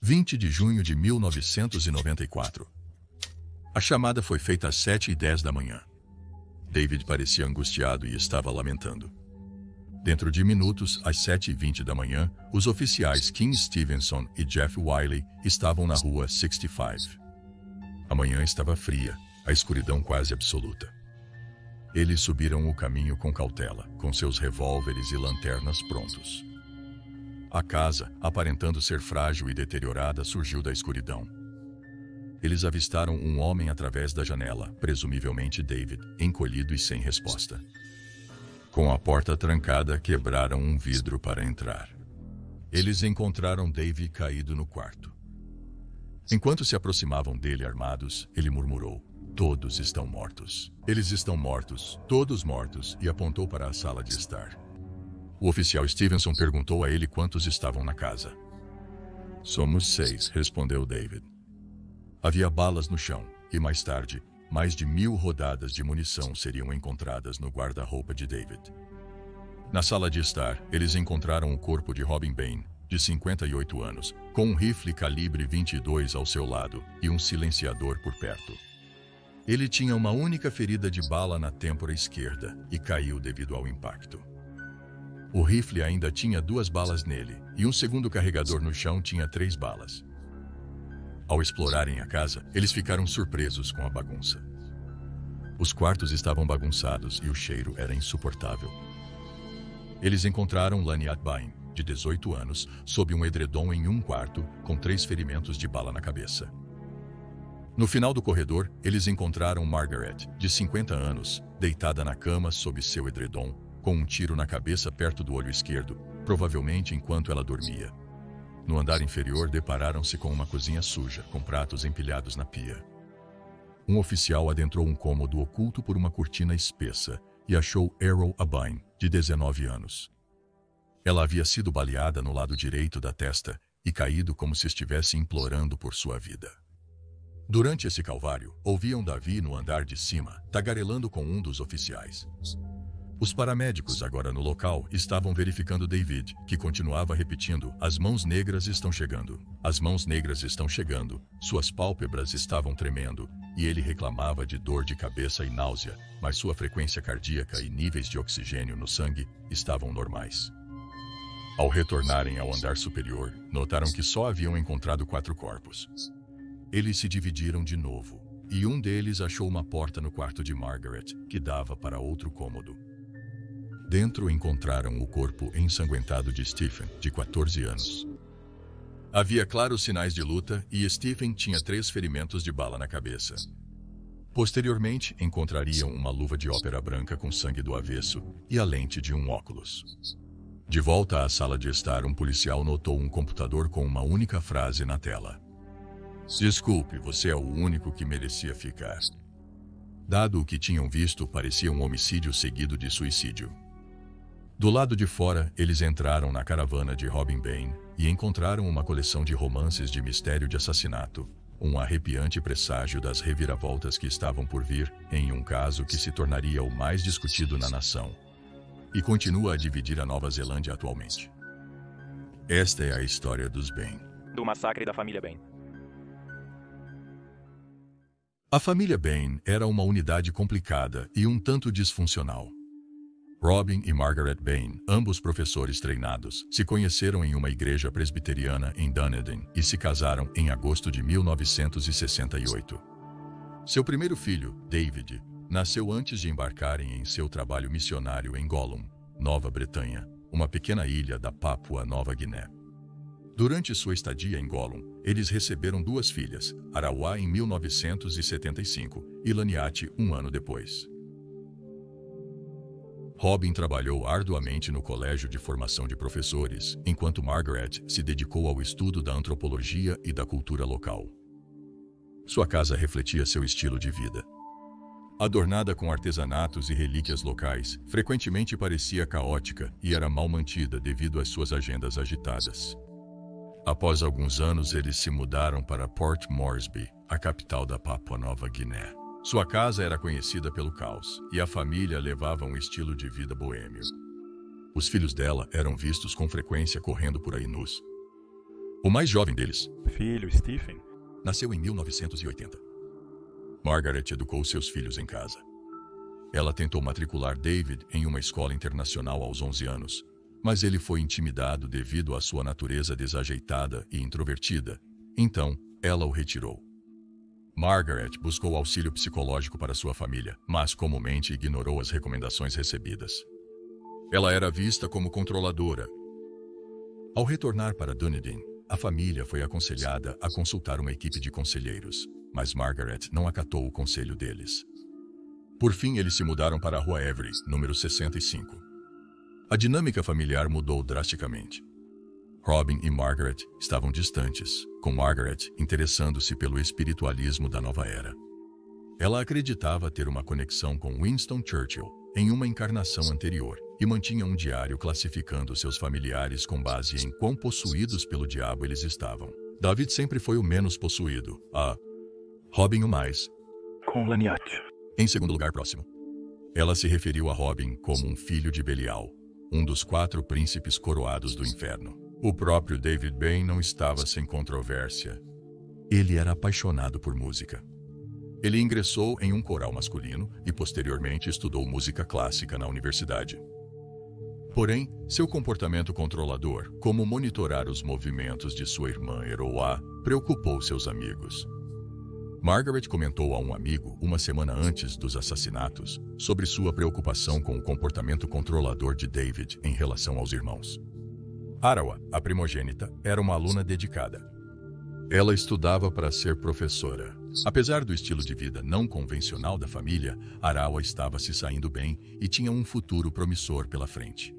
20 de junho de 1994. A chamada foi feita às 7h10 da manhã. David parecia angustiado e estava lamentando. Dentro de minutos, às 7h20 da manhã, os oficiais Kim Stevenson e Jeff Wiley estavam na rua 65. A manhã estava fria, a escuridão quase absoluta. Eles subiram o caminho com cautela, com seus revólveres e lanternas prontos. A casa, aparentando ser frágil e deteriorada, surgiu da escuridão. Eles avistaram um homem através da janela, presumivelmente David, encolhido e sem resposta. Com a porta trancada, quebraram um vidro para entrar. Eles encontraram David caído no quarto. Enquanto se aproximavam dele armados, ele murmurou: "Todos estão mortos. Eles estão mortos, todos mortos", e apontou para a sala de estar. O oficial Stevenson perguntou a ele quantos estavam na casa. "Somos 6", respondeu David. Havia balas no chão, e mais tarde, mais de 1000 rodadas de munição seriam encontradas no guarda-roupa de David. Na sala de estar, eles encontraram o corpo de Robin Bain, de 58 anos, com um rifle calibre 22 ao seu lado e um silenciador por perto. Ele tinha uma única ferida de bala na têmpora esquerda e caiu devido ao impacto. O rifle ainda tinha 2 balas nele, e um segundo carregador no chão tinha 3 balas. Ao explorarem a casa, eles ficaram surpresos com a bagunça. Os quartos estavam bagunçados e o cheiro era insuportável. Eles encontraram Lanyat Bain, de 18 anos, sob um edredom em um quarto, com 3 ferimentos de bala na cabeça. No final do corredor, eles encontraram Margaret, de 50 anos, deitada na cama sob seu edredom, com um tiro na cabeça perto do olho esquerdo, provavelmente enquanto ela dormia. No andar inferior, depararam-se com uma cozinha suja, com pratos empilhados na pia. Um oficial adentrou um cômodo oculto por uma cortina espessa e achou Errol Abain, de 19 anos. Ela havia sido baleada no lado direito da testa e caído como se estivesse implorando por sua vida. Durante esse calvário, ouviam Davi no andar de cima, tagarelando com um dos oficiais. Os paramédicos, agora no local, estavam verificando David, que continuava repetindo: "As mãos negras estão chegando. As mãos negras estão chegando." Suas pálpebras estavam tremendo, e ele reclamava de dor de cabeça e náusea, mas sua frequência cardíaca e níveis de oxigênio no sangue estavam normais. Ao retornarem ao andar superior, notaram que só haviam encontrado 4 corpos. Eles se dividiram de novo, e um deles achou uma porta no quarto de Margaret, que dava para outro cômodo. Dentro encontraram o corpo ensanguentado de Stephen, de 14 anos. Havia claros sinais de luta e Stephen tinha 3 ferimentos de bala na cabeça. Posteriormente, encontrariam uma luva de ópera branca com sangue do avesso e a lente de um óculos. De volta à sala de estar, um policial notou um computador com uma única frase na tela: "Desculpe, você é o único que merecia ficar." Dado o que tinham visto, parecia um homicídio seguido de suicídio. Do lado de fora, eles entraram na caravana de Robin Bain e encontraram uma coleção de romances de mistério de assassinato, um arrepiante presságio das reviravoltas que estavam por vir em um caso que se tornaria o mais discutido na nação e continua a dividir a Nova Zelândia atualmente. Esta é a história dos Bain. Do massacre da família Bain. A família Bain era uma unidade complicada e um tanto disfuncional. Robin e Margaret Bain, ambos professores treinados, se conheceram em uma igreja presbiteriana em Dunedin e se casaram em agosto de 1968. Seu primeiro filho, David, nasceu antes de embarcarem em seu trabalho missionário em Gollum, Nova Bretanha, uma pequena ilha da Papua Nova Guiné. Durante sua estadia em Gollum, eles receberam 2 filhas, Arawa em 1975 e Lanyat um ano depois. Robin trabalhou arduamente no colégio de formação de professores, enquanto Margaret se dedicou ao estudo da antropologia e da cultura local. Sua casa refletia seu estilo de vida. Adornada com artesanatos e relíquias locais, frequentemente parecia caótica e era mal mantida devido às suas agendas agitadas. Após alguns anos, eles se mudaram para Port Moresby, a capital da Papua Nova Guiné. Sua casa era conhecida pelo caos, e a família levava um estilo de vida boêmio. Os filhos dela eram vistos com frequência correndo por aí nus. O mais jovem deles Filho, Stephen. nasceu em 1980. Margaret educou seus filhos em casa. Ela tentou matricular David em uma escola internacional aos 11 anos, mas ele foi intimidado devido à sua natureza desajeitada e introvertida. Então, ela o retirou. Margaret buscou auxílio psicológico para sua família, mas comumente ignorou as recomendações recebidas. Ela era vista como controladora. Ao retornar para Dunedin, a família foi aconselhada a consultar uma equipe de conselheiros, mas Margaret não acatou o conselho deles. Por fim, eles se mudaram para a Rua Avery, número 65. A dinâmica familiar mudou drasticamente. Robin e Margaret estavam distantes, com Margaret interessando-se pelo espiritualismo da nova era. Ela acreditava ter uma conexão com Winston Churchill em uma encarnação anterior e mantinha um diário classificando seus familiares com base em quão possuídos pelo diabo eles estavam. David sempre foi o menos possuído, Robin o mais. Com Laniat. Em segundo lugar próximo. Ela se referiu a Robin como um filho de Belial, um dos 4 príncipes coroados do inferno. O próprio David Bain não estava sem controvérsia. Ele era apaixonado por música. Ele ingressou em um coral masculino e posteriormente estudou música clássica na universidade. Porém, seu comportamento controlador, como monitorar os movimentos de sua irmã Eroa, preocupou seus amigos. Margaret comentou a um amigo, uma semana antes dos assassinatos, sobre sua preocupação com o comportamento controlador de David em relação aos irmãos. Arawa, a primogênita, era uma aluna dedicada. Ela estudava para ser professora. Apesar do estilo de vida não convencional da família, Arawa estava se saindo bem e tinha um futuro promissor pela frente.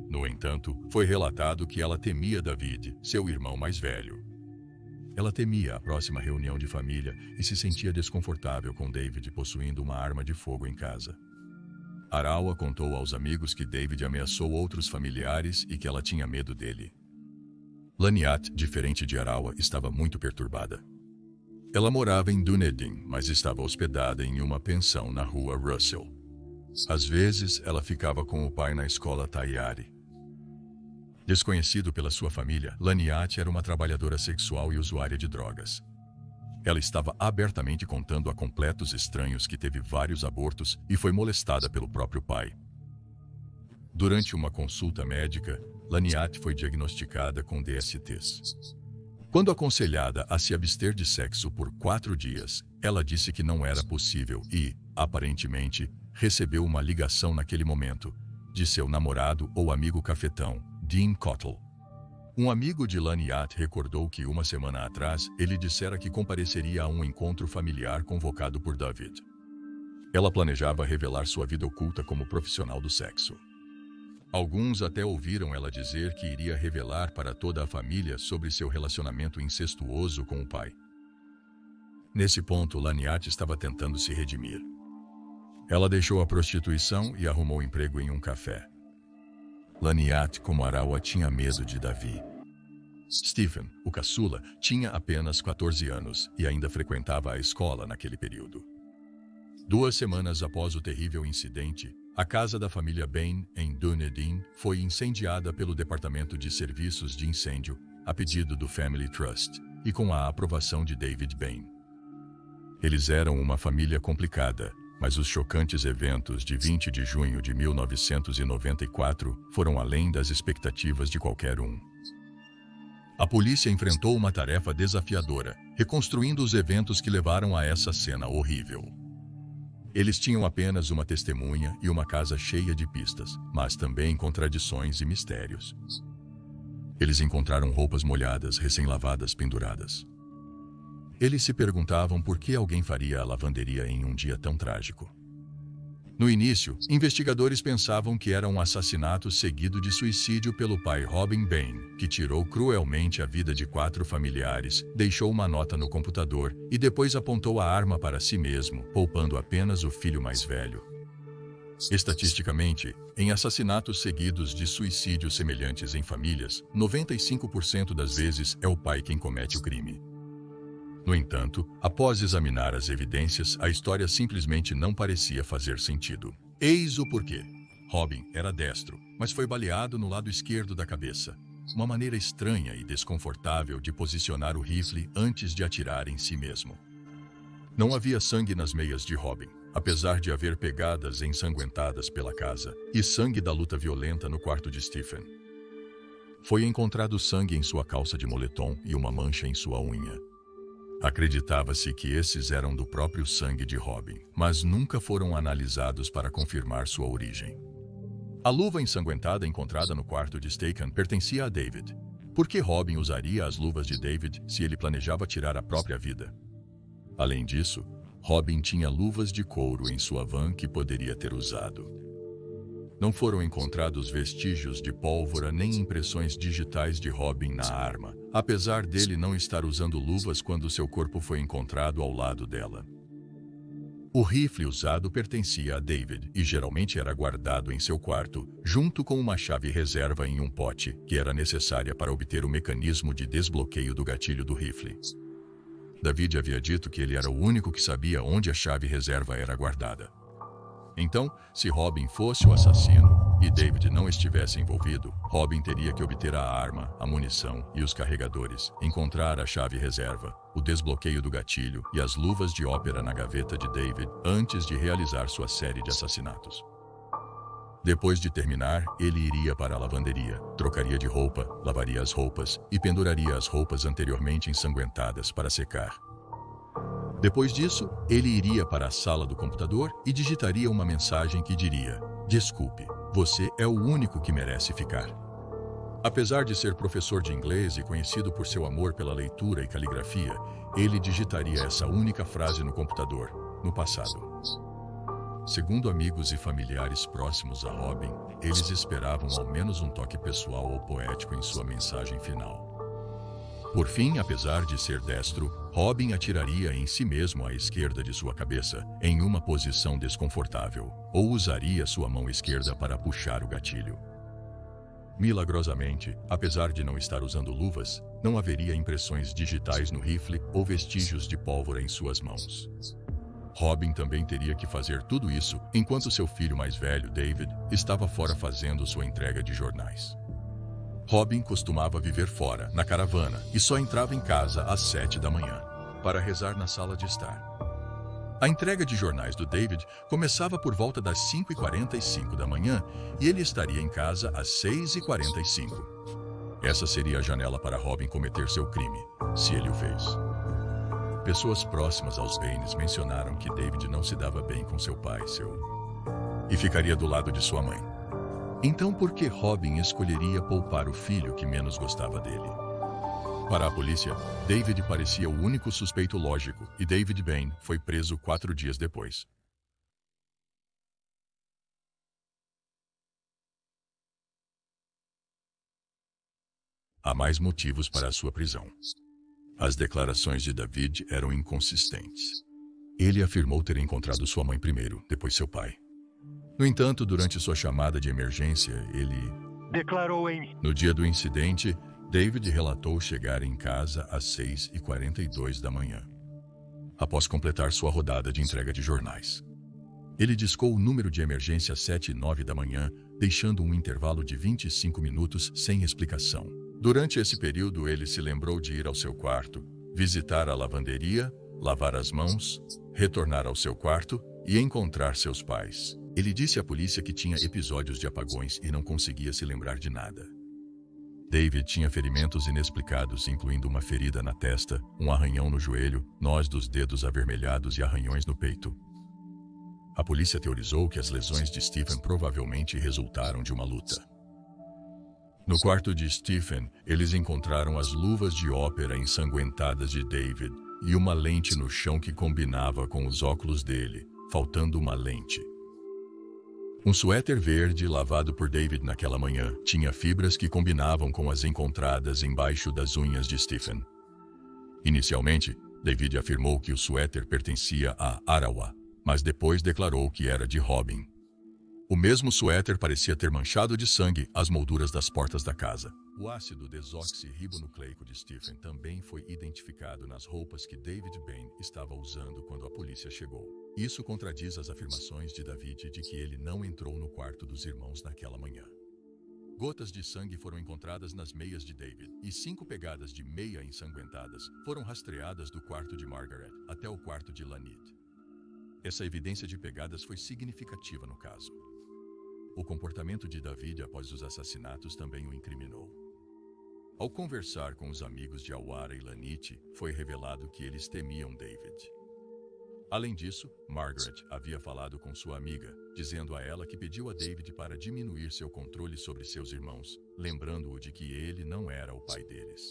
No entanto, foi relatado que ela temia David, seu irmão mais velho. Ela temia a próxima reunião de família e se sentia desconfortável com David possuindo uma arma de fogo em casa. Arawa contou aos amigos que David ameaçou outros familiares e que ela tinha medo dele. Laniat, diferente de Arawa, estava muito perturbada. Ela morava em Dunedin, mas estava hospedada em uma pensão na rua Russell. Às vezes, ela ficava com o pai na escola Taiari. Desconhecido pela sua família, Laniat era uma trabalhadora sexual e usuária de drogas. Ela estava abertamente contando a completos estranhos que teve vários abortos e foi molestada pelo próprio pai. Durante uma consulta médica, Laniat foi diagnosticada com DSTs. Quando aconselhada a se abster de sexo por 4 dias, ela disse que não era possível e, aparentemente, recebeu uma ligação naquele momento, de seu namorado ou amigo cafetão, Dean Cottle. Um amigo de Laniat recordou que uma semana atrás ele dissera que compareceria a um encontro familiar convocado por David. Ela planejava revelar sua vida oculta como profissional do sexo. Alguns até ouviram ela dizer que iria revelar para toda a família sobre seu relacionamento incestuoso com o pai. Nesse ponto, Laniat estava tentando se redimir. Ela deixou a prostituição e arrumou emprego em um café. Laniat, como Arawa, tinha medo de Davi. Stephen, o caçula, tinha apenas 14 anos e ainda frequentava a escola naquele período. 2 semanas após o terrível incidente, a casa da família Bain, em Dunedin, foi incendiada pelo Departamento de Serviços de Incêndio, a pedido do Family Trust, e com a aprovação de David Bain. Eles eram uma família complicada, mas os chocantes eventos de 20 de junho de 1994 foram além das expectativas de qualquer um. A polícia enfrentou uma tarefa desafiadora, reconstruindo os eventos que levaram a essa cena horrível. Eles tinham apenas uma testemunha e uma casa cheia de pistas, mas também contradições e mistérios. Eles encontraram roupas molhadas, recém-lavadas, penduradas. Eles se perguntavam por que alguém faria a lavanderia em um dia tão trágico. No início, investigadores pensavam que era um assassinato seguido de suicídio pelo pai Robin Bain, que tirou cruelmente a vida de 4 familiares, deixou uma nota no computador e depois apontou a arma para si mesmo, poupando apenas o filho mais velho. Estatisticamente, em assassinatos seguidos de suicídios semelhantes em famílias, 95% das vezes é o pai quem comete o crime. No entanto, após examinar as evidências, a história simplesmente não parecia fazer sentido. Eis o porquê. Robin era destro, mas foi baleado no lado esquerdo da cabeça. uma maneira estranha e desconfortável de posicionar o rifle antes de atirar em si mesmo. Não havia sangue nas meias de Robin, apesar de haver pegadas ensanguentadas pela casa e sangue da luta violenta no quarto de Stephen. Foi encontrado sangue em sua calça de moletom e uma mancha em sua unha. Acreditava-se que esses eram do próprio sangue de Robin, mas nunca foram analisados para confirmar sua origem. A luva ensanguentada encontrada no quarto de Stephen pertencia a David. Por que Robin usaria as luvas de David se ele planejava tirar a própria vida? Além disso, Robin tinha luvas de couro em sua van que poderia ter usado. Não foram encontrados vestígios de pólvora nem impressões digitais de Robin na arma, apesar dele não estar usando luvas quando seu corpo foi encontrado ao lado dela. O rifle usado pertencia a David e geralmente era guardado em seu quarto, junto com uma chave reserva em um pote, que era necessária para obter o mecanismo de desbloqueio do gatilho do rifle. David havia dito que ele era o único que sabia onde a chave reserva era guardada. Então, se Robin fosse o assassino e David não estivesse envolvido, Robin teria que obter a arma, a munição e os carregadores, encontrar a chave reserva, o desbloqueio do gatilho e as luvas de ópera na gaveta de David antes de realizar sua série de assassinatos. Depois de terminar, ele iria para a lavanderia, trocaria de roupa, lavaria as roupas e penduraria as roupas anteriormente ensanguentadas para secar. Depois disso, ele iria para a sala do computador e digitaria uma mensagem que diria: "Desculpe, você é o único que merece ficar." Apesar de ser professor de inglês e conhecido por seu amor pela leitura e caligrafia, ele digitaria essa única frase no computador, no passado. Segundo amigos e familiares próximos a Robin, eles esperavam ao menos um toque pessoal ou poético em sua mensagem final. Por fim, apesar de ser destro, Robin atiraria em si mesmo à esquerda de sua cabeça, em uma posição desconfortável, ou usaria sua mão esquerda para puxar o gatilho. Milagrosamente, apesar de não estar usando luvas, não haveria impressões digitais no rifle ou vestígios de pólvora em suas mãos. Robin também teria que fazer tudo isso enquanto seu filho mais velho, David, estava fora fazendo sua entrega de jornais. Robin costumava viver fora, na caravana, e só entrava em casa às 7 da manhã, para rezar na sala de estar. A entrega de jornais do David começava por volta das 5h45 da manhã e ele estaria em casa às 6h45. Essa seria a janela para Robin cometer seu crime, se ele o fez. Pessoas próximas aos Baines mencionaram que David não se dava bem com seu pai, e ficaria do lado de sua mãe. Então por que Robin escolheria poupar o filho que menos gostava dele? Para a polícia, David parecia o único suspeito lógico e David Bain foi preso 4 dias depois. Há mais motivos para a sua prisão. As declarações de David eram inconsistentes. Ele afirmou ter encontrado sua mãe primeiro, depois seu pai. No entanto, durante sua chamada de emergência, ele declarou No dia do incidente, David relatou chegar em casa às 6h42 da manhã, após completar sua rodada de entrega de jornais. Ele discou o número de emergência às 7h09 da manhã, deixando um intervalo de 25 minutos sem explicação. Durante esse período, ele se lembrou de ir ao seu quarto, visitar a lavanderia, lavar as mãos, retornar ao seu quarto e encontrar seus pais. Ele disse à polícia que tinha episódios de apagões e não conseguia se lembrar de nada. David tinha ferimentos inexplicados, incluindo uma ferida na testa, um arranhão no joelho, nós dos dedos avermelhados e arranhões no peito. A polícia teorizou que as lesões de Stephen provavelmente resultaram de uma luta. No quarto de Stephen, eles encontraram as luvas de ópera ensanguentadas de David e uma lente no chão que combinava com os óculos dele, faltando uma lente. Um suéter verde lavado por David naquela manhã tinha fibras que combinavam com as encontradas embaixo das unhas de Stephen. Inicialmente, David afirmou que o suéter pertencia a Arawa, mas depois declarou que era de Robin. O mesmo suéter parecia ter manchado de sangue as molduras das portas da casa. O ácido desoxirribonucleico de Stephen também foi identificado nas roupas que David Bain estava usando quando a polícia chegou. Isso contradiz as afirmações de David de que ele não entrou no quarto dos irmãos naquela manhã. Gotas de sangue foram encontradas nas meias de David, e 5 pegadas de meia ensanguentadas foram rastreadas do quarto de Margaret até o quarto de Lanit. Essa evidência de pegadas foi significativa no caso. O comportamento de David após os assassinatos também o incriminou. Ao conversar com os amigos de Awara e Lanit, foi revelado que eles temiam David. Além disso, Margaret havia falado com sua amiga, dizendo a ela que pediu a David para diminuir seu controle sobre seus irmãos, lembrando-o de que ele não era o pai deles.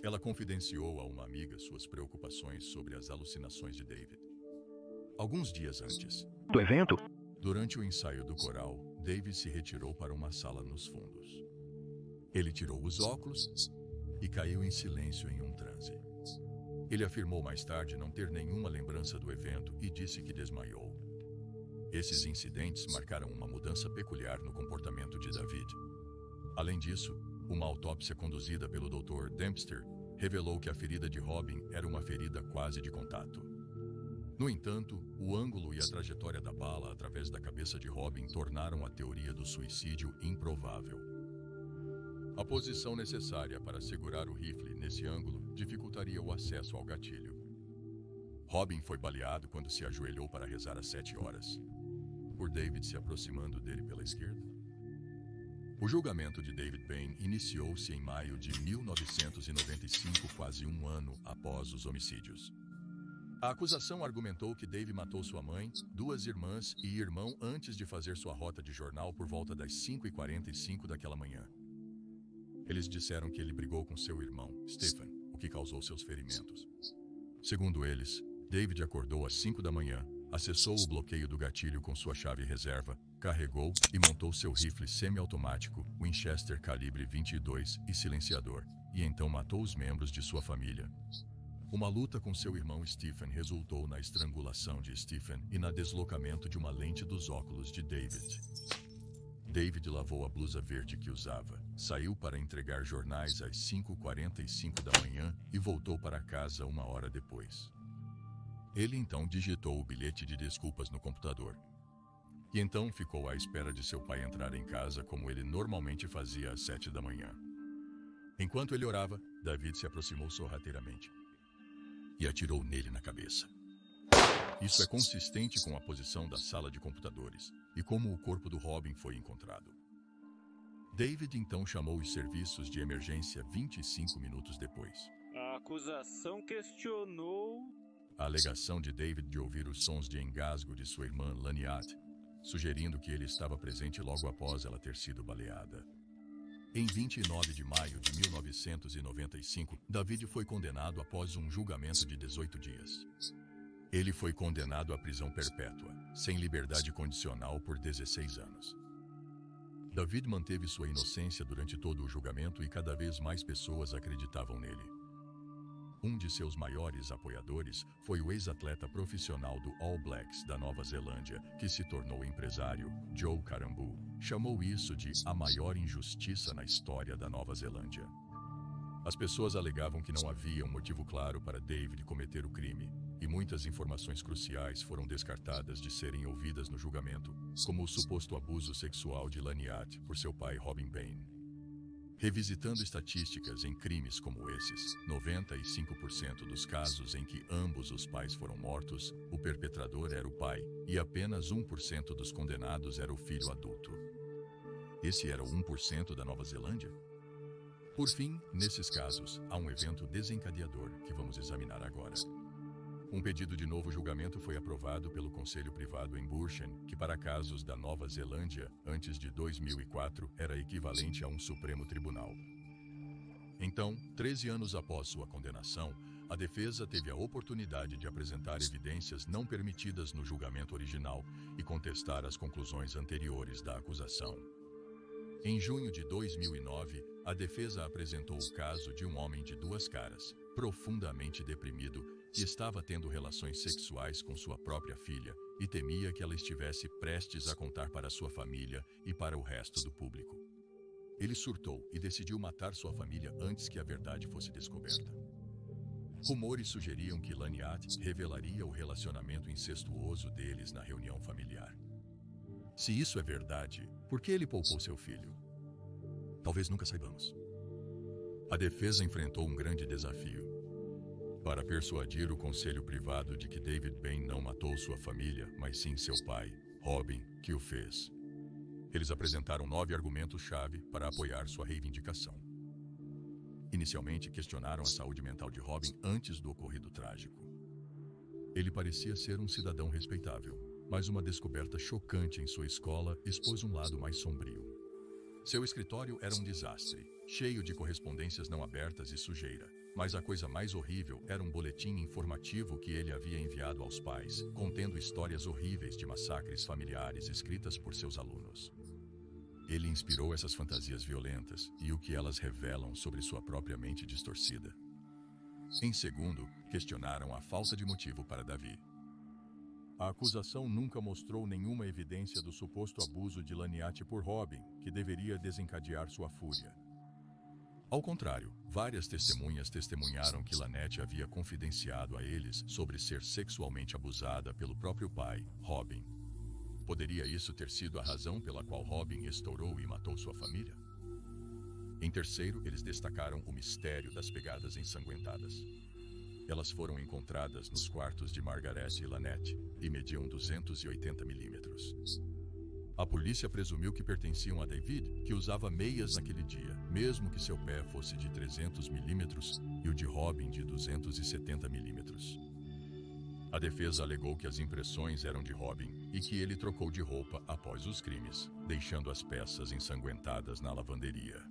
Ela confidenciou a uma amiga suas preocupações sobre as alucinações de David. Alguns dias antes Do evento? Durante o ensaio do coral, David se retirou para uma sala nos fundos. Ele tirou os óculos e caiu em silêncio em um transe. Ele afirmou mais tarde não ter nenhuma lembrança do evento e disse que desmaiou. Esses incidentes marcaram uma mudança peculiar no comportamento de David. Além disso, uma autópsia conduzida pelo Dr. Dempster revelou que a ferida de Robin era uma ferida quase de contato. No entanto, o ângulo e a trajetória da bala através da cabeça de Robin tornaram a teoria do suicídio improvável. A posição necessária para segurar o rifle nesse ângulo dificultaria o acesso ao gatilho. Robin foi baleado quando se ajoelhou para rezar às 7 horas, por David se aproximando dele pela esquerda. O julgamento de David Bain iniciou-se em maio de 1995, quase um ano após os homicídios. A acusação argumentou que Dave matou sua mãe, 2 irmãs e irmão antes de fazer sua rota de jornal por volta das 5h45 daquela manhã. Eles disseram que ele brigou com seu irmão, Stephen, o que causou seus ferimentos. Segundo eles, David acordou às 5 da manhã, acessou o bloqueio do gatilho com sua chave reserva, carregou e montou seu rifle semiautomático, Winchester calibre 22 e silenciador, e então matou os membros de sua família. Uma luta com seu irmão Stephen resultou na estrangulação de Stephen e na deslocamento de uma lente dos óculos de David. David lavou a blusa verde que usava, saiu para entregar jornais às 5h45 da manhã e voltou para casa 1 hora depois. Ele então digitou o bilhete de desculpas no computador. E então ficou à espera de seu pai entrar em casa como ele normalmente fazia às 7 da manhã. Enquanto ele orava, David se aproximou sorrateiramente e atirou nele na cabeça. Isso é consistente com a posição da sala de computadores e como o corpo do Robin foi encontrado. David então chamou os serviços de emergência 25 minutos depois. A acusação questionou A alegação de David de ouvir os sons de engasgo de sua irmã Laniat, sugerindo que ele estava presente logo após ela ter sido baleada. Em 29 de maio de 1995, David foi condenado após um julgamento de 18 dias. Ele foi condenado à prisão perpétua, sem liberdade condicional por 16 anos. David manteve sua inocência durante todo o julgamento e cada vez mais pessoas acreditavam nele. Um de seus maiores apoiadores foi o ex-atleta profissional do All Blacks da Nova Zelândia, que se tornou empresário, Joe Carambu. Chamou isso de a maior injustiça na história da Nova Zelândia. As pessoas alegavam que não havia um motivo claro para David cometer o crime, e muitas informações cruciais foram descartadas de serem ouvidas no julgamento, como o suposto abuso sexual de Laniat por seu pai Robin Bain. Revisitando estatísticas em crimes como esses, 95% dos casos em que ambos os pais foram mortos, o perpetrador era o pai, e apenas 1% dos condenados era o filho adulto. Esse era o 1% da Nova Zelândia? Por fim, nesses casos, há um evento desencadeador que vamos examinar agora. Um pedido de novo julgamento foi aprovado pelo Conselho Privado em Buchan, que para casos da Nova Zelândia, antes de 2004, era equivalente a um Supremo Tribunal. Então, 13 anos após sua condenação, a defesa teve a oportunidade de apresentar evidências não permitidas no julgamento original e contestar as conclusões anteriores da acusação. Em junho de 2009, a defesa apresentou o caso de um homem de 2 caras, profundamente deprimido, que estava tendo relações sexuais com sua própria filha e temia que ela estivesse prestes a contar para sua família e para o resto do público. Ele surtou e decidiu matar sua família antes que a verdade fosse descoberta. Rumores sugeriam que Laniat revelaria o relacionamento incestuoso deles na reunião familiar. Se isso é verdade, por que ele poupou seu filho? Talvez nunca saibamos. A defesa enfrentou um grande desafio. Para persuadir o conselho privado de que David Bain não matou sua família, mas sim seu pai, Robin, que o fez. Eles apresentaram 9 argumentos-chave para apoiar sua reivindicação. Inicialmente, questionaram a saúde mental de Robin antes do ocorrido trágico. Ele parecia ser um cidadão respeitável, mas uma descoberta chocante em sua escola expôs um lado mais sombrio. Seu escritório era um desastre, cheio de correspondências não abertas e sujeira. Mas a coisa mais horrível era um boletim informativo que ele havia enviado aos pais, contendo histórias horríveis de massacres familiares escritas por seus alunos. Ele inspirou essas fantasias violentas e o que elas revelam sobre sua própria mente distorcida. Em segundo, questionaram a falta de motivo para Davi. A acusação nunca mostrou nenhuma evidência do suposto abuso de Laniate por Robin, que deveria desencadear sua fúria. Ao contrário, várias testemunhas testemunharam que Laniate havia confidenciado a eles sobre ser sexualmente abusada pelo próprio pai, Robin. Poderia isso ter sido a razão pela qual Robin estourou e matou sua família? Em terceiro, eles destacaram o mistério das pegadas ensanguentadas. Elas foram encontradas nos quartos de Margaret e Laniate e mediam 280 milímetros. A polícia presumiu que pertenciam a David, que usava meias naquele dia, mesmo que seu pé fosse de 300 milímetros e o de Robin de 270 milímetros. A defesa alegou que as impressões eram de Robin e que ele trocou de roupa após os crimes, deixando as peças ensanguentadas na lavanderia.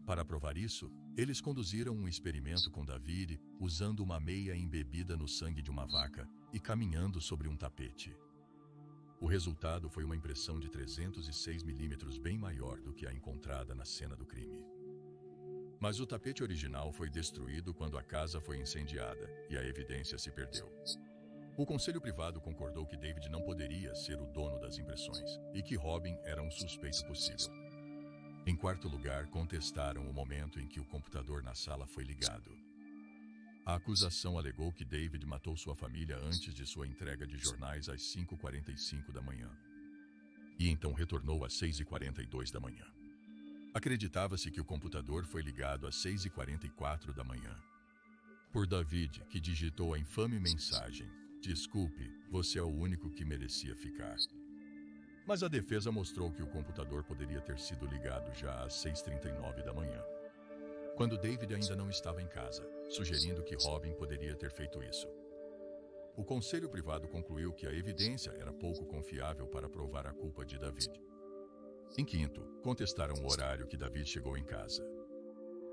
Para provar isso, eles conduziram um experimento com David, usando uma meia embebida no sangue de uma vaca e caminhando sobre um tapete. O resultado foi uma impressão de 306 milímetros bem maior do que a encontrada na cena do crime. Mas o tapete original foi destruído quando a casa foi incendiada e a evidência se perdeu. O conselho privado concordou que David não poderia ser o dono das impressões e que Robin era um suspeito possível. Em quarto lugar, contestaram o momento em que o computador na sala foi ligado. A acusação alegou que David matou sua família antes de sua entrega de jornais às 5h45 da manhã. E então retornou às 6h42 da manhã. Acreditava-se que o computador foi ligado às 6h44 da manhã. Por David, que digitou a infame mensagem: "Desculpe, você é o único que merecia ficar." Mas a defesa mostrou que o computador poderia ter sido ligado já às 6h39 da manhã, quando David ainda não estava em casa, sugerindo que Robin poderia ter feito isso. O conselho privado concluiu que a evidência era pouco confiável para provar a culpa de David. Em quinto, contestaram o horário que David chegou em casa.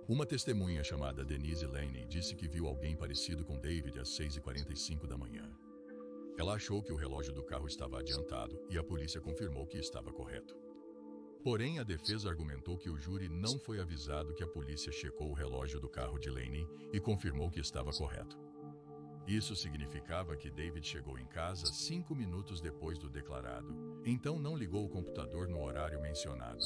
Uma testemunha chamada Denise Laney disse que viu alguém parecido com David às 6h45 da manhã. Ela achou que o relógio do carro estava adiantado e a polícia confirmou que estava correto. Porém, a defesa argumentou que o júri não foi avisado que a polícia checou o relógio do carro de Laney e confirmou que estava correto. Isso significava que David chegou em casa 5 minutos depois do declarado, então não ligou o computador no horário mencionado.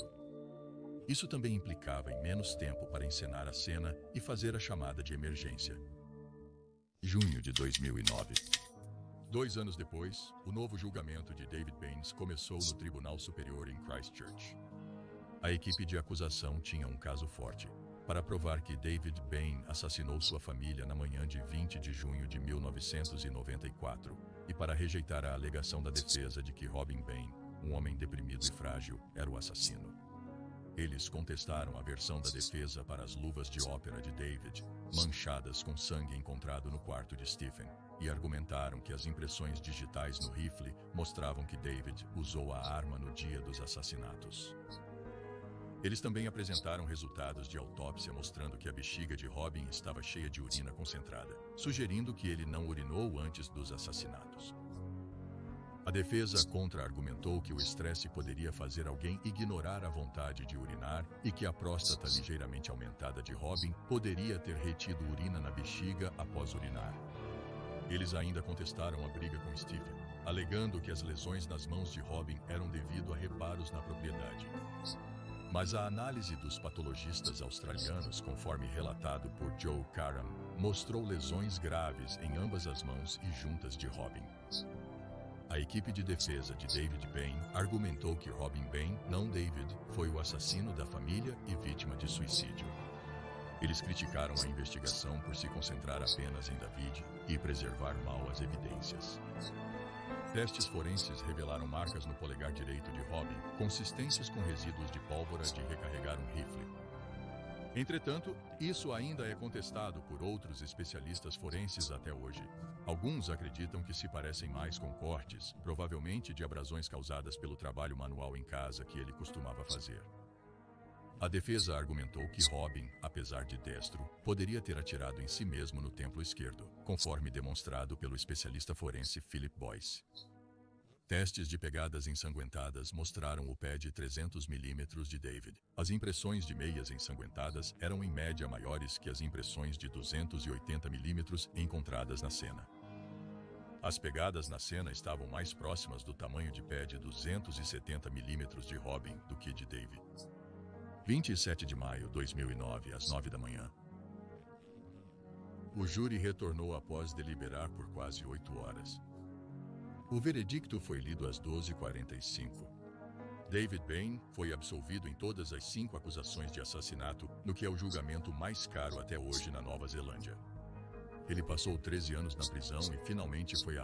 Isso também implicava em menos tempo para encenar a cena e fazer a chamada de emergência. Junho de 2009. 2 anos depois, o novo julgamento de David Baines começou no Tribunal Superior em Christchurch. A equipe de acusação tinha um caso forte para provar que David Bain assassinou sua família na manhã de 20 de junho de 1994 e para rejeitar a alegação da defesa de que Robin Bain, um homem deprimido e frágil, era o assassino. Eles contestaram a versão da defesa para as luvas de ópera de David, manchadas com sangue encontrado no quarto de Stephen, e argumentaram que as impressões digitais no rifle mostravam que David usou a arma no dia dos assassinatos. Eles também apresentaram resultados de autópsia mostrando que a bexiga de Robin estava cheia de urina concentrada, sugerindo que ele não urinou antes dos assassinatos. A defesa contra-argumentou que o estresse poderia fazer alguém ignorar a vontade de urinar e que a próstata ligeiramente aumentada de Robin poderia ter retido urina na bexiga após urinar. Eles ainda contestaram a briga com Stephen, alegando que as lesões nas mãos de Robin eram devido a reparos na propriedade. Mas a análise dos patologistas australianos, conforme relatado por Joe Karam, mostrou lesões graves em ambas as mãos e juntas de Robin. A equipe de defesa de David Bain argumentou que Robin Bain, não David, foi o assassino da família e vítima de suicídio. Eles criticaram a investigação por se concentrar apenas em David e preservar mal as evidências. Testes forenses revelaram marcas no polegar direito de Robin, consistentes com resíduos de pólvora de recarregar um rifle. Entretanto, isso ainda é contestado por outros especialistas forenses até hoje. Alguns acreditam que se parecem mais com cortes, provavelmente de abrasões causadas pelo trabalho manual em casa que ele costumava fazer. A defesa argumentou que Robin, apesar de destro, poderia ter atirado em si mesmo no templo esquerdo, conforme demonstrado pelo especialista forense Philip Boyce. Testes de pegadas ensanguentadas mostraram o pé de 300 mm de David. As impressões de meias ensanguentadas eram em média maiores que as impressões de 280 mm encontradas na cena. As pegadas na cena estavam mais próximas do tamanho de pé de 270 mm de Robin do que de David. 27 de maio de 2009, às 9 da manhã. O júri retornou após deliberar por quase 8 horas. O veredicto foi lido às 12h45. David Bain foi absolvido em todas as 5 acusações de assassinato, no que é o julgamento mais caro até hoje na Nova Zelândia. Ele passou 13 anos na prisão e finalmente foi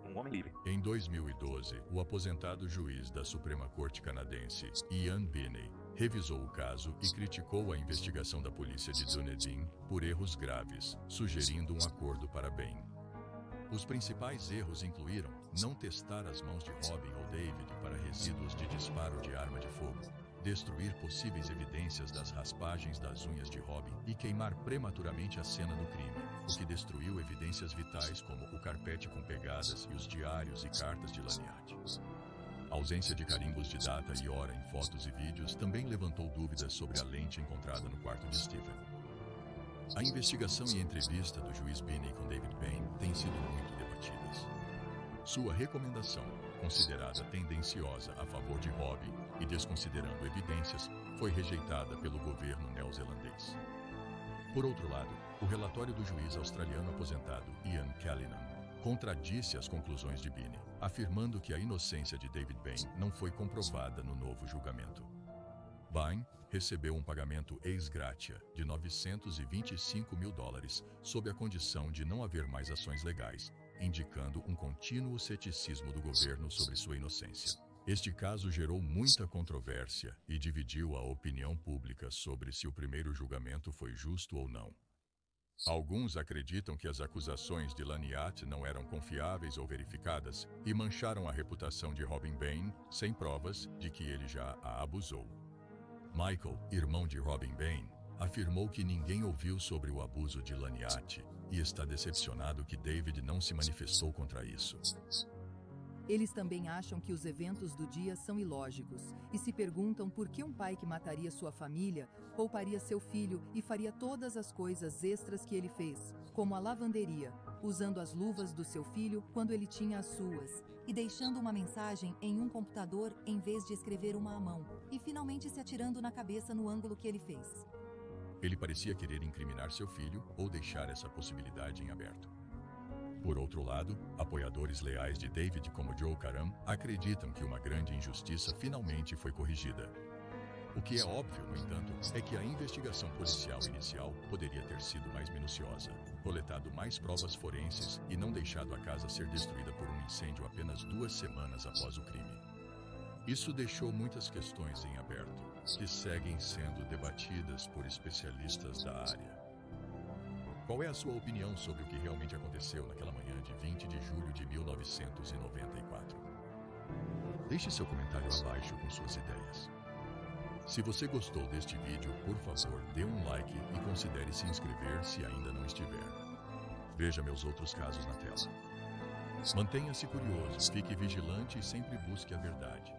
Um homem livre. Em 2012, o aposentado juiz da Suprema Corte canadense, Ian Binney, revisou o caso e criticou a investigação da polícia de Dunedin por erros graves, sugerindo um acordo para Bain. Os principais erros incluíram não testar as mãos de Robin ou David para resíduos de disparo de arma de fogo, destruir possíveis evidências das raspagens das unhas de Robin e queimar prematuramente a cena do crime, o que destruiu evidências vitais como o carpete com pegadas e os diários e cartas de Lanyard. A ausência de carimbos de data e hora em fotos e vídeos também levantou dúvidas sobre a lente encontrada no quarto de Stephen. A investigação e entrevista do juiz Binney com David Bain têm sido muito debatidas. Sua recomendação, considerada tendenciosa a favor de Robin e desconsiderando evidências, foi rejeitada pelo governo neozelandês. Por outro lado, o relatório do juiz australiano aposentado Ian Callinan contradisse as conclusões de Binney, afirmando que a inocência de David Bain não foi comprovada no novo julgamento. Bain recebeu um pagamento ex gratia de $925 mil sob a condição de não haver mais ações legais, indicando um contínuo ceticismo do governo sobre sua inocência. Este caso gerou muita controvérsia e dividiu a opinião pública sobre se o primeiro julgamento foi justo ou não. Alguns acreditam que as acusações de Lanyard não eram confiáveis ou verificadas e mancharam a reputação de Robin Bain, sem provas de que ele já a abusou. Michael, irmão de Robin Bain, afirmou que ninguém ouviu sobre o abuso de Lanyard e está decepcionado que David não se manifestou contra isso. Eles também acham que os eventos do dia são ilógicos e se perguntam por que um pai que mataria sua família pouparia seu filho e faria todas as coisas extras que ele fez, como a lavanderia, usando as luvas do seu filho quando ele tinha as suas, e deixando uma mensagem em um computador em vez de escrever uma à mão, e finalmente se atirando na cabeça no ângulo que ele fez. Ele parecia querer incriminar seu filho ou deixar essa possibilidade em aberto. Por outro lado, apoiadores leais de David como Joe Karam acreditam que uma grande injustiça finalmente foi corrigida. O que é óbvio, no entanto, é que a investigação policial inicial poderia ter sido mais minuciosa, coletado mais provas forenses e não deixado a casa ser destruída por um incêndio apenas 2 semanas após o crime. Isso deixou muitas questões em aberto, que seguem sendo debatidas por especialistas da área. Qual é a sua opinião sobre o que realmente aconteceu naquela manhã de 20 de julho de 1994? Deixe seu comentário abaixo com suas ideias. Se você gostou deste vídeo, por favor, dê um like e considere se inscrever se ainda não estiver. Veja meus outros casos na tela. Mantenha-se curioso, fique vigilante e sempre busque a verdade.